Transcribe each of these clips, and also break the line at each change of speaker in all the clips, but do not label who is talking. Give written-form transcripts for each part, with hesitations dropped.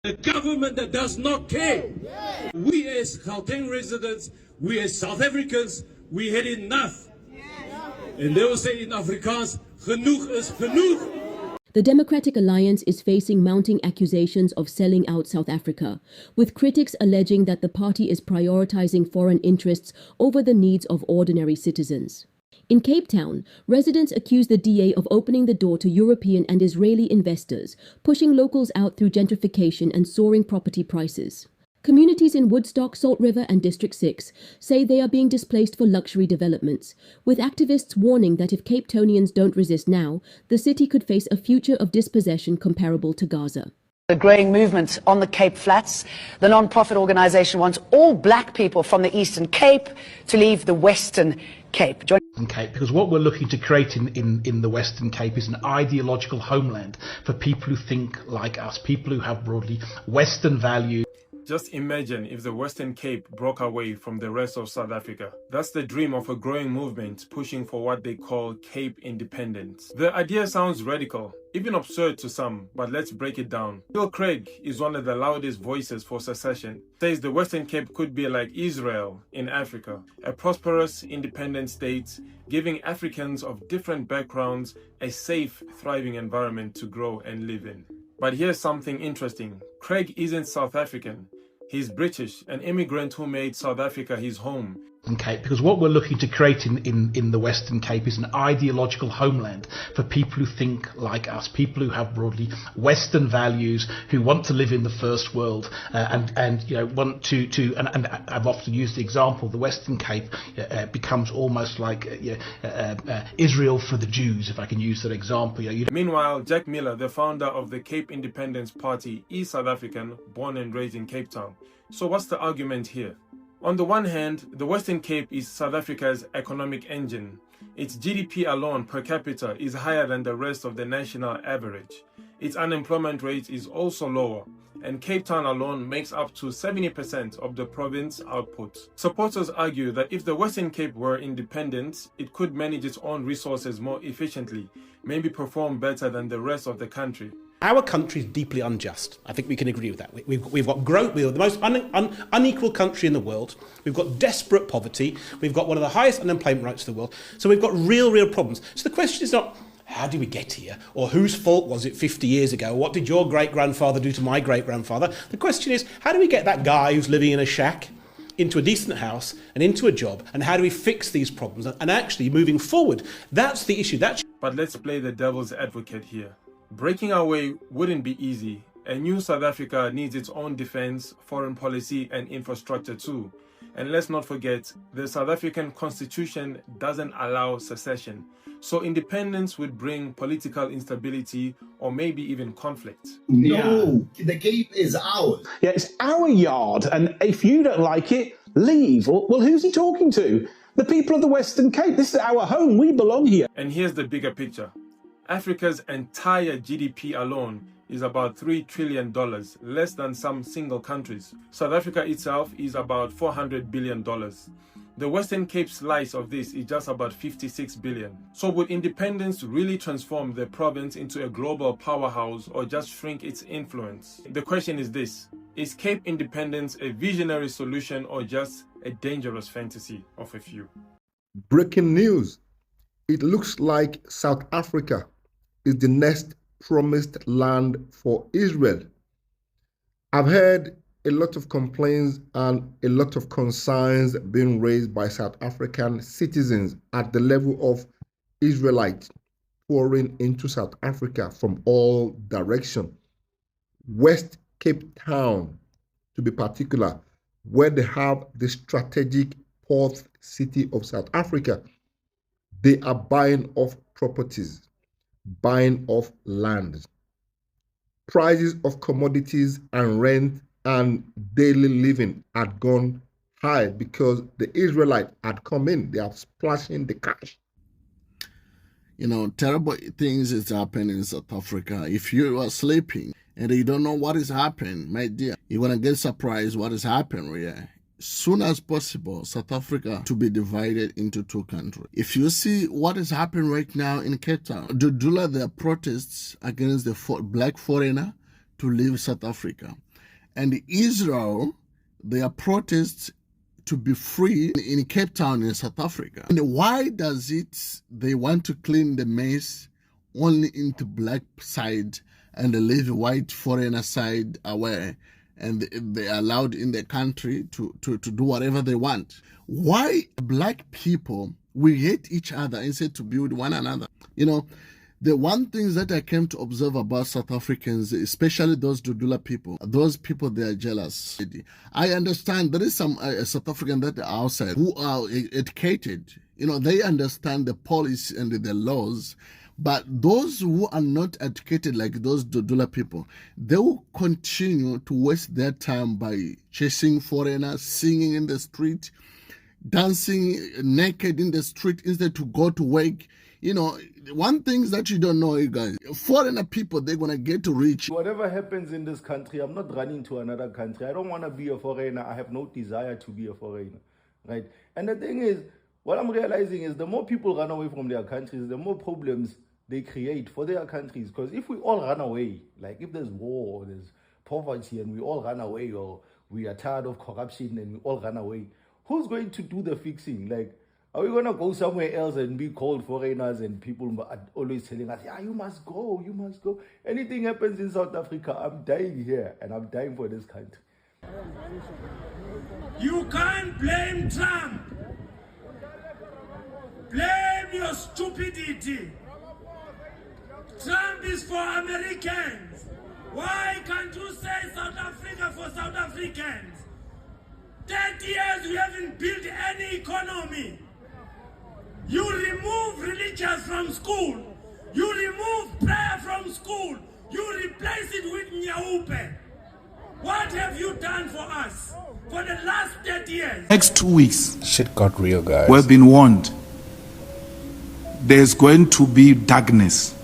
A government that does not care. We as Gauteng residents, we as South Africans, we had enough. And they will say in Afrikaans, genoeg is genoeg.
The Democratic Alliance is facing mounting accusations of selling out South Africa, with critics alleging that the party is prioritizing foreign interests over the needs of ordinary citizens. In Cape Town, residents accuse the DA of opening the door to European and Israeli investors, pushing locals out through gentrification and soaring property prices. Communities in Woodstock, Salt River and District 6 say they are being displaced for luxury developments, with activists warning that if Cape Townians don't resist now, the city could face a future of dispossession comparable to Gaza.
The growing movement on the Cape Flats, the non-profit organisation wants all black people from the Eastern Cape to leave the Western Cape.
Cape, because what we're looking to create in the Western Cape is an ideological homeland for people who think like us, people who have broadly Western values.
Just imagine if the Western Cape broke away from the rest of South Africa. That's the dream of a growing movement pushing for what they call Cape independence. The idea sounds radical, even absurd to some, but let's break it down. Bill Craig is one of the loudest voices for secession. Says the Western Cape could be like Israel in Africa, a prosperous, independent state, giving Africans of different backgrounds a safe, thriving environment to grow and live in. But here's something interesting. Craig isn't South African. He's British, an immigrant who made South Africa his home.
Cape, because what we're looking to create in the Western Cape is an ideological homeland for people who think like us, people who have broadly Western values, who want to live in the first world, and you know, want to and I've often used the example, the Western Cape becomes almost like Israel for the Jews, if I can use that example.
Meanwhile, Jack Miller, the founder of the Cape Independence Party, is South African, born and raised in Cape Town. So what's the argument here? On the one hand, the Western Cape is South Africa's economic engine. Its GDP alone per capita is higher than the rest of the national average. Its unemployment rate is also lower, and Cape Town alone makes up to 70% of the province output. Supporters argue that if the Western Cape were independent, it could manage its own resources more efficiently, maybe perform better than the rest of the country.
Our country is deeply unjust. I think we can agree with that. We've got growth. We're the most unequal country in the world. We've got desperate poverty. We've got one of the highest unemployment rates in the world. So we've got real problems. So the question is not, how did we get here? Or whose fault was it 50 years ago? What did your great-grandfather do to my great-grandfather? The question is, how do we get that guy who's living in a shack into a decent house and into a job? And how do we fix these problems? And actually, moving forward, that's the issue.
But let's play the devil's advocate here. Breaking away wouldn't be easy. A new South Africa needs its own defense, foreign policy and infrastructure too. And let's not forget, the South African Constitution doesn't allow secession. So independence would bring political instability or maybe even conflict.
No, the Cape is ours.
Yeah, it's our yard, and if you don't like it, leave. Well, who's he talking to? The people of the Western Cape. This is our home. We belong here.
And here's the bigger picture. Africa's entire GDP alone is about $3 trillion, less than some single countries. South Africa itself is about $400 billion. The Western Cape slice of this is just about $56 billion. So would independence really transform the province into a global powerhouse or just shrink its influence? The question is this: is Cape independence a visionary solution or just a dangerous fantasy of a few?
Breaking news. It looks like South Africa is the next promised land for Israel. I've heard a lot of complaints and a lot of concerns being raised by South African citizens at the level of Israelites pouring into South Africa from all directions. West Cape Town, to be particular, where they have the strategic port city of South Africa, they are buying off properties, buying off land. Prices of commodities and rent and daily living had gone high because the Israelites had come in. They are splashing the cash.
You know, terrible things is happening in South Africa. If you are sleeping and you don't know what is happening, my dear, you're going to get surprised what is happening here. Soon as possible, South Africa to be divided into two countries. If you see what is happening right now in Cape Town, dudula, there are protests against the black foreigner to leave South Africa. And Israel, their protests to be free in Cape Town in South Africa. And why does they want to clean the mess only into black side and leave white foreigner side away, and they're allowed in the country to do whatever they want? Why black people, we hate each other instead to build one another? You know, the one thing that I came to observe about South Africans, especially those dudula people, those people, they are jealous. I understand there is some South Africans that are outside who are educated. You know, they understand the policy and the laws. But those who are not educated, like those dudula people, they will continue to waste their time by chasing foreigners, singing in the street, dancing naked in the street instead to go to work. You know, one thing that you don't know, you guys, foreigner people, they're going to get rich.
Whatever happens in this country, I'm not running to another country. I don't want to be a foreigner. I have no desire to be a foreigner, right? And the thing is, what I'm realizing is the more people run away from their countries, the more problems they create for their countries. Because if we all run away, like if there's war or there's poverty and we all run away, or we are tired of corruption and we all run away, who's going to do the fixing? Like, are we going to go somewhere else and be called foreigners and people are always telling us, yeah, you must go, you must go. Anything happens in South Africa, I'm dying here and I'm dying for this country.
You can't blame Trump. Blame your stupidity. Trump is for Americans. Why can't you say South Africa for South Africans? 30 years we haven't built any economy. You remove religious from school. You remove prayer from school. You replace it with nyaupe. What have you done for us for the last 30 years?
Next 2 weeks,
shit got real, guys.
We've been warned. There's going to be darkness.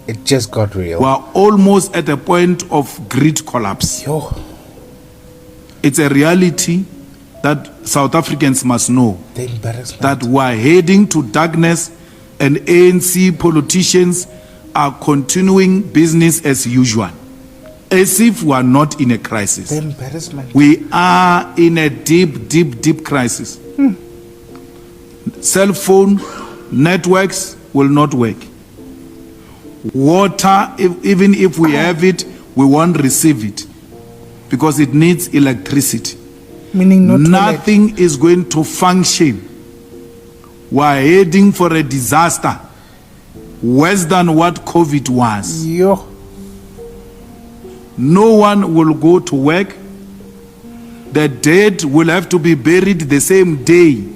It just got real.
We're almost at a point of grid collapse.
Yo.
It's a reality that South Africans must know,
the embarrassment,
that we're heading to darkness, and ANC politicians are continuing business as usual, as if we are not in a crisis.
The embarrassment.
We are in a deep crisis. Cell phone networks will not work. Water, even if we have it, we won't receive it because it needs electricity.
Meaning
nothing is going to function. We're heading for a disaster worse than what COVID was.
Yo.
No one will go to work. The dead will have to be buried the same day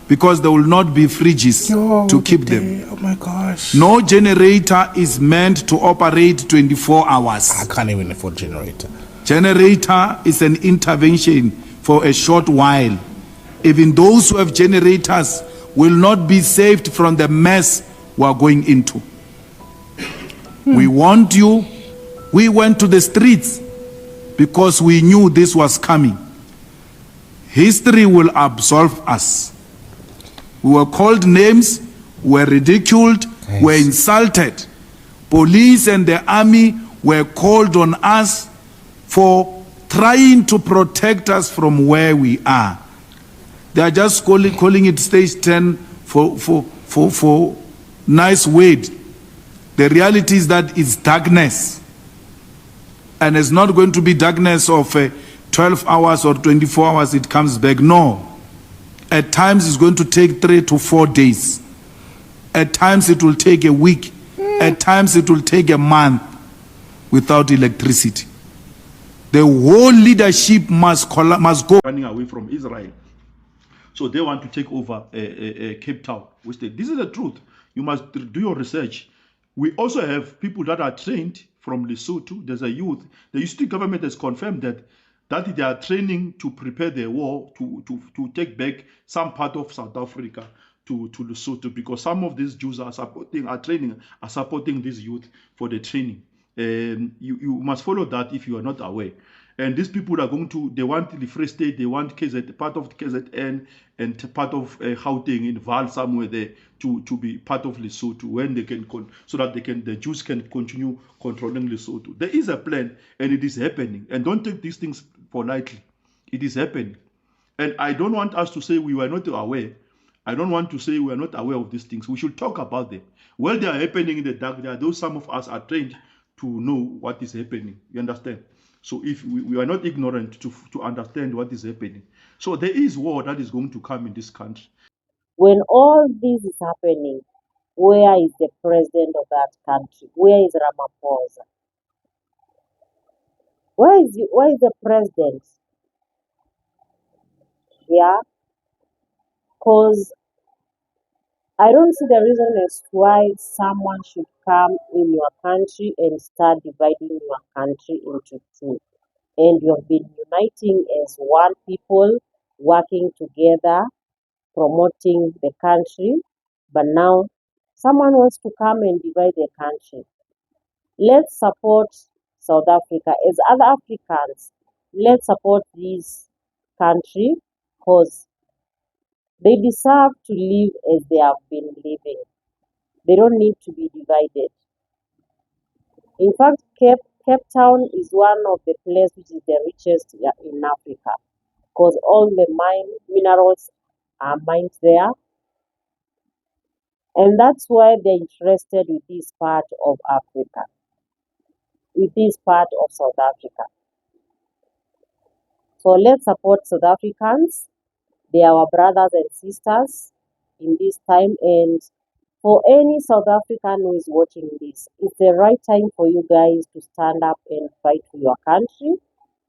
because there will not be fridges to keep them.
Oh my gosh.
No generator is meant to operate 24 hours.
I can't even afford generator.
Generator is an intervention for a short while. Even those who have generators will not be saved from the mess we are going into. We warned you. We went to the streets because we knew this was coming. History will absolve us. We were called names, were ridiculed, were insulted. Police and the army were called on us for trying to protect us from where we are. They are just calling it stage 10 for nice word. The reality is that it's darkness. And it's not going to be darkness of 12 hours or 24 hours, it comes back. No. At times it's going to take 3 to 4 days. At times it will take a week. At times it will take a month without electricity. The whole leadership must go.
Running away from Israel. So they want to take over Cape Town. This is the truth. You must do your research. We also have people that are trained from Lesotho. There's a youth. The Lesotho government has confirmed that they are training to prepare the war to take back some part of South Africa to Lesotho, because some of these Jews are supporting these youth for the training. You must follow that if you are not aware. And these people are going to, they want the Free State, they want KZ, part of KZN and part of Gauteng in Val somewhere there to be part of Lesotho when they can, so that the Jews can continue controlling Lesotho. There is a plan and it is happening. And don't take these things for lightly. It is happening. And I don't want us to say we were not aware. I don't want to say we are not aware of these things. We should talk about them. Well, they are happening in the dark. There are those, some of us are trained to know what is happening. You understand? So if we are not ignorant to understand what is happening. So there is war that is going to come in this country.
When all this is happening, where is the president of that country? Where is Ramaphosa? Where is the president? Yeah, because I don't see the reason as why someone should come in your country and start dividing your country into two. And you have been uniting as one people, working together, promoting the country. But now someone wants to come and divide the country. Let's support South Africa. As other Africans, let's support this country because they deserve to live as they have been living. They don't need to be divided. In fact, Cape Town is one of the places which is the richest in Africa because all the minerals are mined there. And that's why they're interested with this part of Africa, with this part of South Africa. So let's support South Africans. They are our brothers and sisters in this time. And for any South African who is watching this, it's the right time for you guys to stand up and fight for your country.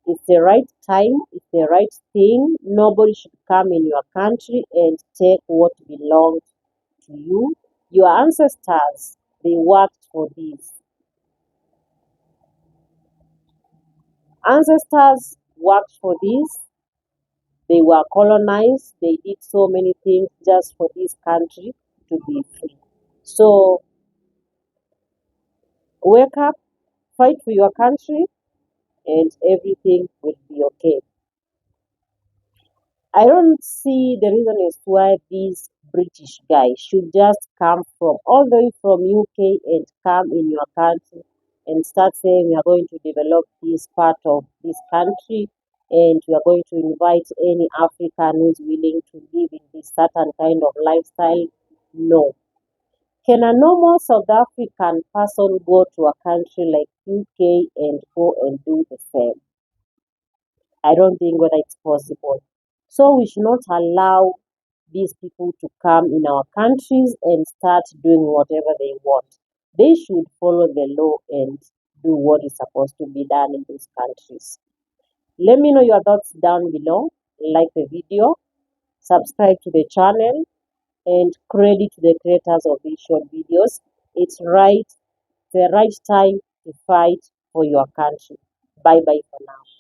It's the right time. It's the right thing. Nobody should come in your country and take what belongs to you. Your ancestors, they worked for this. Ancestors worked for this. They were colonized. They did so many things just for this country to be free. So wake up, fight for your country, and everything will be okay. I don't see the reason as why this British guy should just come from all the way from UK and come in your country and start saying we are going to develop this part of this country and we are going to invite any African who is willing to live in this certain kind of lifestyle. No. Can a normal South African person go to a country like UK and go and do the same? I don't think whether it's possible. So we should not allow these people to come in our countries and start doing whatever they want. They should follow the law and do what is supposed to be done in these countries. Let me know your thoughts down below. Like the video, subscribe to the channel, and credit to the creators of these short videos. It's the right time to fight for your country. Bye bye for now.